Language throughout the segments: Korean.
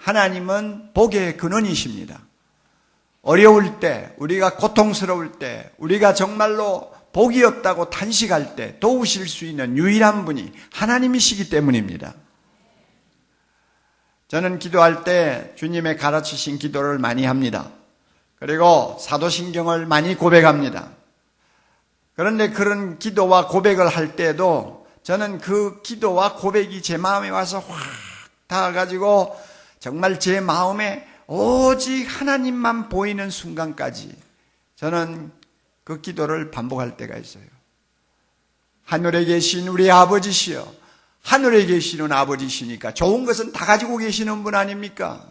하나님은 복의 근원이십니다. 어려울 때, 우리가 고통스러울 때, 우리가 정말로 복이 없다고 탄식할 때 도우실 수 있는 유일한 분이 하나님이시기 때문입니다. 저는 기도할 때 주님의 가르치신 기도를 많이 합니다. 그리고 사도신경을 많이 고백합니다. 그런데 그런 기도와 고백을 할 때도 저는 그 기도와 고백이 제 마음에 와서 확 닿아가지고 정말 제 마음에 오직 하나님만 보이는 순간까지 저는 그 기도를 반복할 때가 있어요. 하늘에 계신 우리 아버지시여, 하늘에 계시는 아버지시니까 좋은 것은 다 가지고 계시는 분 아닙니까?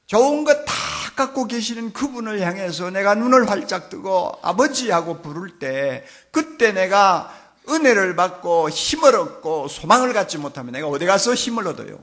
좋은 것 다 갖고 계시는 그분을 향해서 내가 눈을 활짝 뜨고 아버지하고 부를 때, 그때 내가 은혜를 받고 힘을 얻고 소망을 갖지 못하면 내가 어디 가서 힘을 얻어요?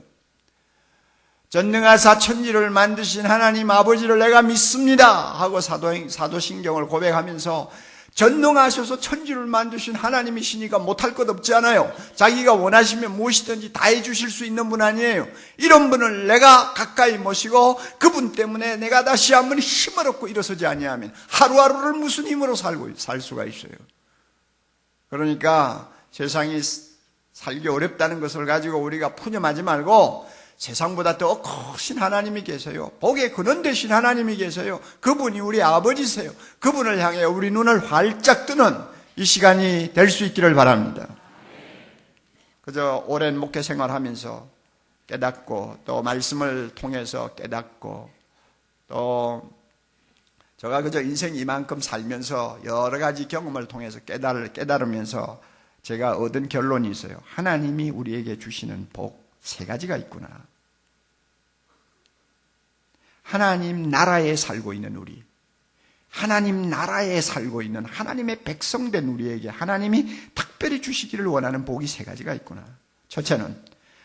전능하사 천지를 만드신 하나님 아버지를 내가 믿습니다 하고 사도신경을 고백하면서 전능하셔서 천지를 만드신 하나님이시니까 못할 것 없지 않아요. 자기가 원하시면 무엇이든지 다 해주실 수 있는 분 아니에요. 이런 분을 내가 가까이 모시고 그분 때문에 내가 다시 한번 힘을 얻고 일어서지 아니하면 하루하루를 무슨 힘으로 살 수가 있어요. 그러니까 세상이 살기 어렵다는 것을 가지고 우리가 푸념하지 말고 세상보다 더 크신 하나님이 계세요. 복의 근원 되신 하나님이 계세요. 그분이 우리 아버지세요. 그분을 향해 우리 눈을 활짝 뜨는 이 시간이 될 수 있기를 바랍니다. 그저 오랜 목회 생활하면서 깨닫고 또 말씀을 통해서 깨닫고 또 제가 그저 인생 이만큼 살면서 여러 가지 경험을 통해서 깨달으면서 제가 얻은 결론이 있어요. 하나님이 우리에게 주시는 복 3가지가 있구나. 하나님 나라에 살고 있는 우리, 하나님 나라에 살고 있는 하나님의 백성된 우리에게 하나님이 특별히 주시기를 원하는 복이 3가지가 있구나. 첫째는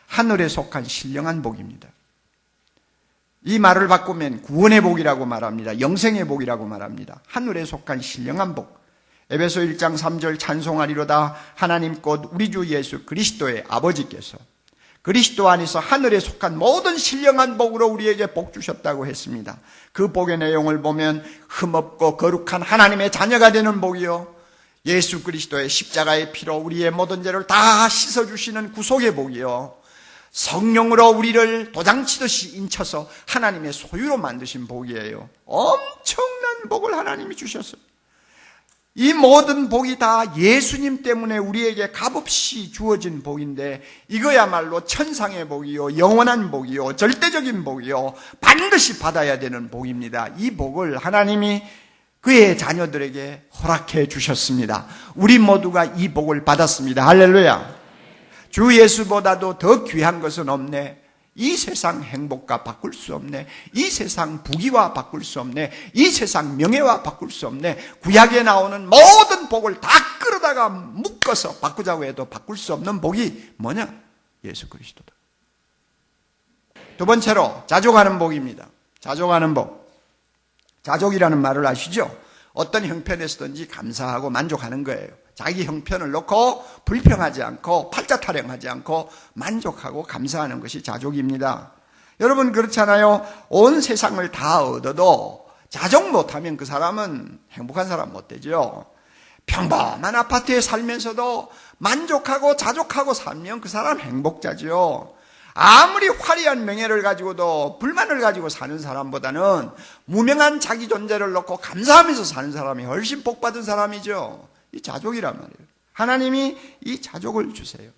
하늘에 속한 신령한 복입니다. 이 말을 바꾸면 구원의 복이라고 말합니다. 영생의 복이라고 말합니다. 하늘에 속한 신령한 복. 에베소 1장 3절 찬송하리로다 하나님 곧 우리 주 예수 그리스도의 아버지께서 그리스도 안에서 하늘에 속한 모든 신령한 복으로 우리에게 복 주셨다고 했습니다. 그 복의 내용을 보면 흠없고 거룩한 하나님의 자녀가 되는 복이요, 예수 그리스도의 십자가의 피로 우리의 모든 죄를 다 씻어주시는 구속의 복이요, 성령으로 우리를 도장치듯이 인쳐서 하나님의 소유로 만드신 복이에요. 엄청난 복을 하나님이 주셨어요. 이 모든 복이 다 예수님 때문에 우리에게 값없이 주어진 복인데 이거야말로 천상의 복이요, 영원한 복이요, 절대적인 복이요, 반드시 받아야 되는 복입니다. 이 복을 하나님이 그의 자녀들에게 허락해 주셨습니다. 우리 모두가 이 복을 받았습니다. 할렐루야. 주 예수보다도 더 귀한 것은 없네. 이 세상 행복과 바꿀 수 없네. 이 세상 부귀와 바꿀 수 없네. 이 세상 명예와 바꿀 수 없네. 구약에 나오는 모든 복을 다 끌어다가 묶어서 바꾸자고 해도 바꿀 수 없는 복이 뭐냐? 예수 그리스도다. 두 번째로 자족하는 복입니다. 자족하는 복. 자족이라는 말을 아시죠? 어떤 형편에서든지 감사하고 만족하는 거예요. 자기 형편을 놓고 불평하지 않고 팔자 타령하지 않고 만족하고 감사하는 것이 자족입니다. 여러분 그렇잖아요. 온 세상을 다 얻어도 자족 못하면 그 사람은 행복한 사람 못 되죠. 평범한 아파트에 살면서도 만족하고 자족하고 살면 그 사람 행복자죠. 아무리 화려한 명예를 가지고도 불만을 가지고 사는 사람보다는 무명한 자기 존재를 놓고 감사하면서 사는 사람이 훨씬 복받은 사람이죠. 이 자족이란 말이에요. 하나님이 이 자족을 주세요.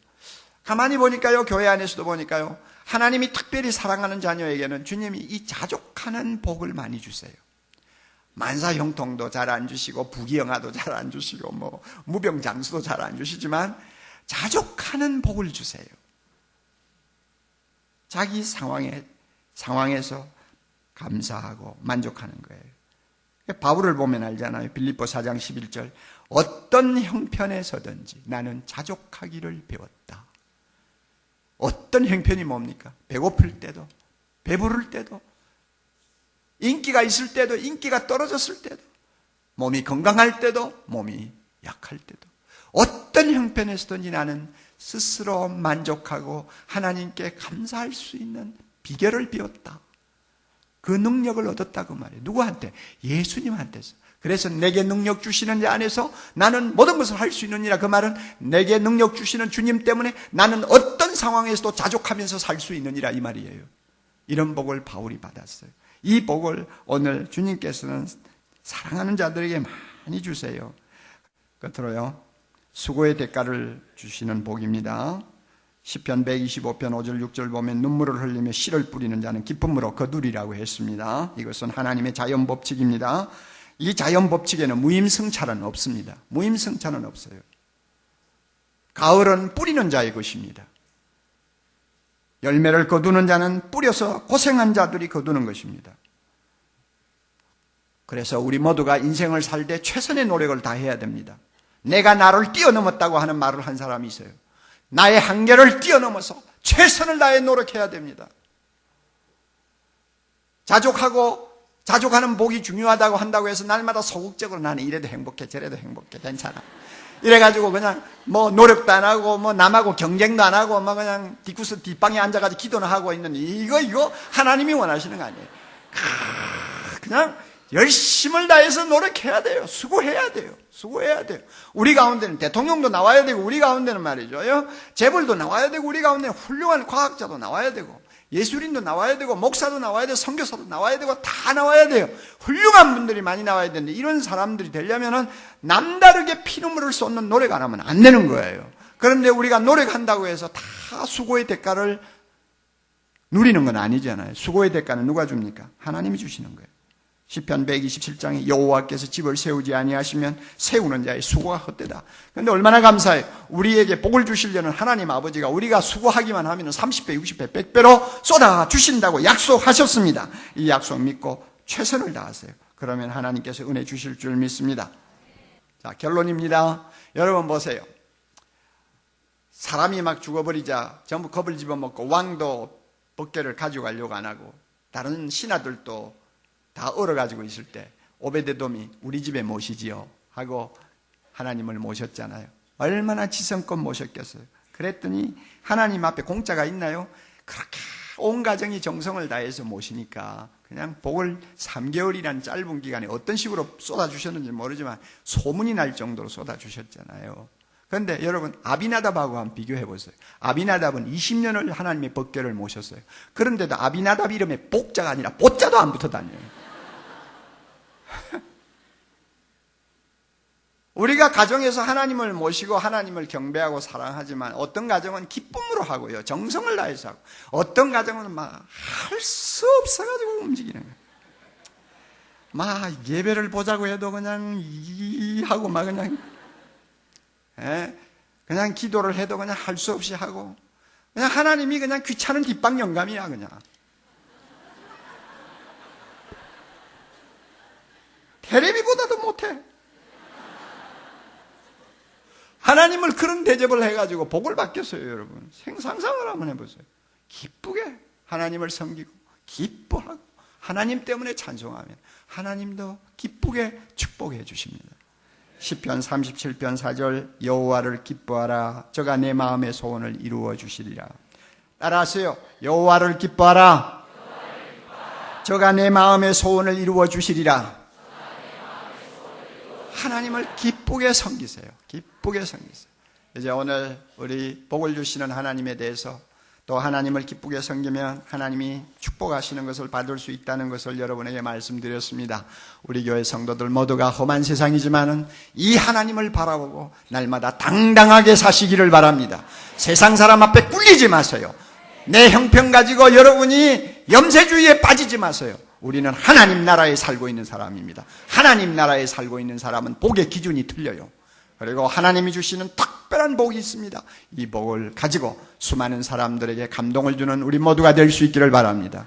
가만히 보니까요, 교회 안에서도 보니까요, 하나님이 특별히 사랑하는 자녀에게는 주님이 이 자족하는 복을 많이 주세요. 만사형통도 잘 안 주시고 부귀영화도 잘 안 주시고 뭐 무병장수도 잘 안 주시지만 자족하는 복을 주세요. 자기 상황에서 감사하고 만족하는 거예요. 바울을 보면 알잖아요. 빌립보 4장 11절. 어떤 형편에서든지 나는 자족하기를 배웠다. 어떤 형편이 뭡니까? 배고플 때도, 배부를 때도, 인기가 있을 때도, 인기가 떨어졌을 때도, 몸이 건강할 때도, 몸이 약할 때도, 어떤 형편에서든지 나는 스스로 만족하고 하나님께 감사할 수 있는 비결을 배웠다. 그 능력을 얻었다고 말이에요. 누구한테? 예수님한테서. 그래서 내게 능력 주시는 자 안에서 나는 모든 것을 할 수 있느니라. 그 말은 내게 능력 주시는 주님 때문에 나는 어떤 상황에서도 자족하면서 살 수 있느니라 이 말이에요. 이런 복을 바울이 받았어요. 이 복을 오늘 주님께서는 사랑하는 자들에게 많이 주세요. 끝으로요, 수고의 대가를 주시는 복입니다. 시편 125편 5절 6절 보면 눈물을 흘리며 씨를 뿌리는 자는 기쁨으로 거두리라고 했습니다. 이것은 하나님의 자연 법칙입니다. 이 자연 법칙에는 무임승차는 없습니다. 무임승차는 없어요. 가을은 뿌리는 자의 것입니다. 열매를 거두는 자는 뿌려서 고생한 자들이 거두는 것입니다. 그래서 우리 모두가 인생을 살 때 최선의 노력을 다해야 됩니다. 내가 나를 뛰어넘었다고 하는 말을 한 사람이 있어요. 나의 한계를 뛰어넘어서 최선을 다해 노력해야 됩니다. 자족하는 복이 중요하다고 한다고 해서 날마다 소극적으로 나는 이래도 행복해 저래도 행복해 괜찮아 이래가지고 그냥 뭐 노력도 안 하고 뭐 남하고 경쟁도 안 하고 뭐 그냥 뒷구스 뒷방에 앉아가지고 기도는 하고 있는데 이거 하나님이 원하시는 거 아니에요. 그냥 열심을 다해서 노력해야 돼요. 수고해야 돼요. 우리 가운데는 대통령도 나와야 되고 우리 가운데는 말이죠, 재벌도 나와야 되고 우리 가운데는 훌륭한 과학자도 나와야 되고 예술인도 나와야 되고 목사도 나와야 되고 선교사도 나와야 되고 다 나와야 돼요. 훌륭한 분들이 많이 나와야 되는데 이런 사람들이 되려면은 남다르게 피눈물을 쏟는 노력 안 하면 안 되는 거예요. 그런데 우리가 노력한다고 해서 다 수고의 대가를 누리는 건 아니잖아요. 수고의 대가는 누가 줍니까? 하나님이 주시는 거예요. 시편 127장에 여호와께서 집을 세우지 아니하시면 세우는 자의 수고가 헛되다. 그런데 얼마나 감사해요. 우리에게 복을 주시려는 하나님 아버지가 우리가 수고하기만 하면 30배, 60배, 100배로 쏟아 주신다고 약속하셨습니다. 이 약속 믿고 최선을 다하세요. 그러면 하나님께서 은혜 주실 줄 믿습니다. 자, 결론입니다. 여러분 보세요. 사람이 막 죽어버리자 전부 겁을 집어먹고 왕도 법궤를 가져가려고 안 하고 다른 신하들도 다 얼어가지고 있을 때 오베데돔이 우리 집에 모시지요 하고 하나님을 모셨잖아요. 얼마나 지성껏 모셨겠어요. 그랬더니 하나님 앞에 공짜가 있나요? 그렇게 온 가정이 정성을 다해서 모시니까 그냥 복을 3개월이란 짧은 기간에 어떤 식으로 쏟아주셨는지 모르지만 소문이 날 정도로 쏟아주셨잖아요. 그런데 여러분 아비나답하고 한번 비교해 보세요. 아비나답은 20년을 하나님의 법궤를 모셨어요. 그런데도 아비나답 이름에 복자가 아니라 보자도 안 붙어 다녀요. 우리가 가정에서 하나님을 모시고 하나님을 경배하고 사랑하지만 어떤 가정은 기쁨으로 하고요, 정성을 다해서 하고, 어떤 가정은 막 할 수 없어가지고 움직이는 거예요. 막 예배를 보자고 해도 그냥 하고 막 그냥 기도를 해도 그냥 할 수 없이 하고, 그냥 하나님이 그냥 귀찮은 뒷방 영감이야. 그냥 테레비보다도 못해. 하나님을 그런 대접을 해가지고 복을 받겠어요. 여러분 상상을 한번 해보세요. 기쁘게 하나님을 섬기고 기뻐하고 하나님 때문에 찬송하면 하나님도 기쁘게 축복해 주십니다. 시편 37편 4절 여호와를 기뻐하라. 저가 내 마음의 소원을 이루어 주시리라. 따라하세요. 여호와를 기뻐하라. 저가 내 마음의 소원을 이루어 주시리라. 하나님을 기쁘게 섬기세요. 기쁘게 섬기세요. 이제 오늘 우리 복을 주시는 하나님에 대해서 또 하나님을 기쁘게 섬기면 하나님이 축복하시는 것을 받을 수 있다는 것을 여러분에게 말씀드렸습니다. 우리 교회 성도들 모두가 험한 세상이지만은 이 하나님을 바라보고 날마다 당당하게 사시기를 바랍니다. 세상 사람 앞에 꿀리지 마세요. 내 형편 가지고 여러분이 염세주의에 빠지지 마세요. 우리는 하나님 나라에 살고 있는 사람입니다. 하나님 나라에 살고 있는 사람은 복의 기준이 틀려요. 그리고 하나님이 주시는 특별한 복이 있습니다. 이 복을 가지고 수많은 사람들에게 감동을 주는 우리 모두가 될 수 있기를 바랍니다.